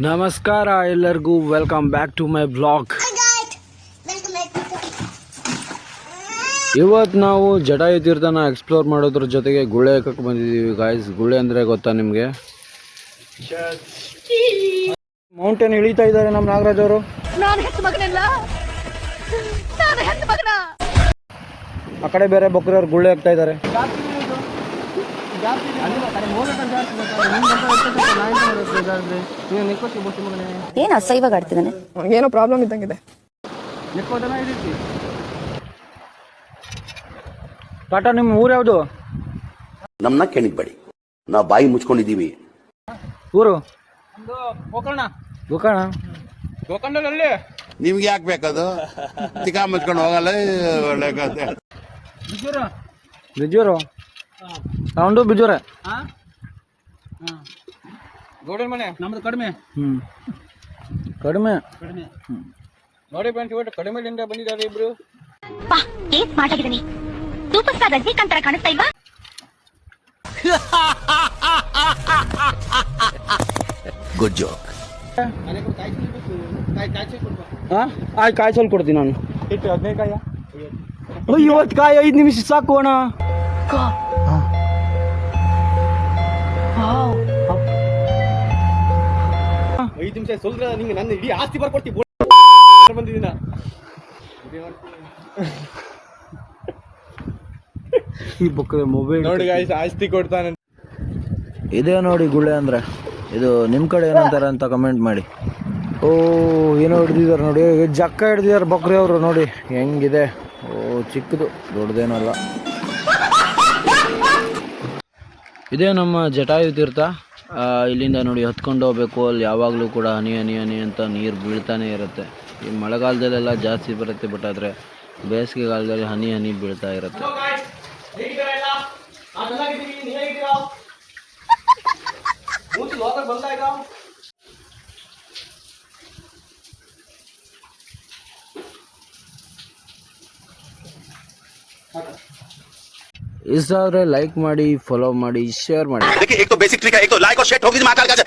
ನಮಸ್ಕಾರ ಎಲ್ಲರಿಗೂ, welcome back to my blog. ಇವತ್ತು ನಾವು ಜಟಾಯು ತೀರ್ಥನ ಎಕ್ಸ್ಪ್ಲೋರ್ ಮಾಡೋದ್ರ ಜೊತೆಗೆ ಗುಳ್ಳೆ ಹಾಕಕ್ಕೆ ಬಂದಿದ್ದೀವಿ ಗಾಯ್ಸ್. ಗುಳ್ಳೆ ಅಂದರೆ ಗೊತ್ತಾ ನಿಮಗೆ? ಮೌಂಟೇನ್ ಇಳಿತಾ ಇದ್ದಾರೆ ನಮ್ಮ ನಾಗರಾಜ್ ಅವರು. ಆ ಕಡೆ ಬೇರೆ ಬೊಕ್ಕರವ್ರು ಗುಳ್ಳೆ ಹಾಕ್ತಾ ಇದ್ದಾರೆ. ಏನು ಅಸಹ್ಯವಾಗಿ ಆಡ್ತಿದ್ದಾನೆ, ಏನೋ ಪ್ರಾಬ್ಲಮ್ ಇದ್ದಂಗಿದೆ. ಟಾಟಾ, ನಿಮ್ಮ ಊರು ಯಾವುದು? ನಮ್ಮನ್ನ ಕೆಣಿಬೇಡಿ, ನಾವು ಬಾಯಿ ಮುಚ್ಕೊಂಡಿದ್ದೀವಿ. ಊರು ಗೋಕರ್ಣ. ಗೋಕರ್ಣ. ಗೋಕರ್ಣದಲ್ಲಿ ನಿಮ್ಗೆ ಯಾಕೆ ಬೇಕದು? ತಿಕಾ ಮುಚ್ಕೊಂಡು ಹೋಗಲ್ಲ. ಒಳ್ಳೆ ಕತೆ. ಬಿಜೂರು ಸೌಂಡು ಬಿಜೂರೆ. ಗೌಡನ ಮನೆ ನಮ್ದು ಕಡಿಮೆ. ಕಡಿಮೆ ನೋಡಿ ಫ್ರೆಂಡ್ಸ್, ಇವತ್ತು ಕಡಿಮೆಲಿಂದ ಬಂದಿದ್ದಾರೆ ಇಬ್ರು. ಏನ್ ಸ್ಮಾರ್ಟ್ ಆಗಿದ್ದೀನಿ, ಸೂಪರ್ ಸ್ಟಾರ್ ರಜನಿಕಾಂತ್ ತರ ಕಾಣಿಸ್ತಾ ಇಲ್ವಾ? Good joke. ಆಯ್ತು, ಕಾಯಿ ಸ್ವಲ್ಪ ಕೊಡ್ತೀನಿ ನಾನು. ಇಟ್ಟು 15 ಕಾಯ. ಇವತ್ತು ಕಾಯಿ 5 ನಿಮಿಷ ಸಾಕು ಅಣ್ಣ. ಐದು ನಿಮಿಷ ಸ್ವಲ್ಪ ನಿಂಗೆ ನನ್ನ ಇಡೀ ಆಸ್ತಿ ಬರ್ಕೊಡ್ತೀವಿ ಬಂದಿದ್ದೀನ. ಈ ಬುಕ್ ಮೊಬೈಲ್ ನೋಡಿ ಗಾಯ್ಸ್, ಆಸ್ತಿ ಕೊಡ್ತಾನೆ. ಇದೇ ನೋಡಿ ಗುಳ್ಳೆ ಅಂದರೆ. ಇದು ನಿಮ್ಮ ಕಡೆ ಏನಂತಾರೆ ಅಂತ ಕಮೆಂಟ್ ಮಾಡಿ. ಓ, ಏನೋ ಹಿಡ್ದಿದ್ದಾರೆ ನೋಡಿ, ಜಕ್ಕ ಹಿಡ್ದಿದ್ದಾರೆ ಬಕ್ರಿ ಅವರು. ನೋಡಿ ಹೆಂಗಿದೆ. ಓ, ಚಿಕ್ಕದು, ದೊಡ್ಡದೇನಲ್ಲ. ಇದೇ ನಮ್ಮ ಜಟಾಯು ತೀರ್ಥ. ಇಲ್ಲಿಂದ ನೋಡಿ ಹತ್ಕೊಂಡು ಹೋಗ್ಬೇಕು. ಅಲ್ಲಿ ಯಾವಾಗಲೂ ಕೂಡ ಹನಿ ಹನಿ ಹನಿ ಅಂತ ನೀರು ಬೀಳ್ತಾನೆ ಇರುತ್ತೆ. ಈ ಮಳೆಗಾಲದಲ್ಲೆಲ್ಲ ಜಾಸ್ತಿ ಬರುತ್ತೆ, ಬಟ್ ಆದರೆ ಬೇಸಿಗೆಗಾಲದಲ್ಲಿ ಹನಿ ಹನಿ ಬೀಳ್ತಾ ಇರುತ್ತೆ. ಇಷ್ಟ ಆದರೆ ಲೈಕ್ ಮಾಡಿ, ಫಾಲೋ ಮಾಡಿ, ಶೇರ್ ಮಾಡಿ. देखिए, एक तो बेसिक ट्रिक है, एक तो लाइक और शेयर ठोक दीजिए महाकाल का।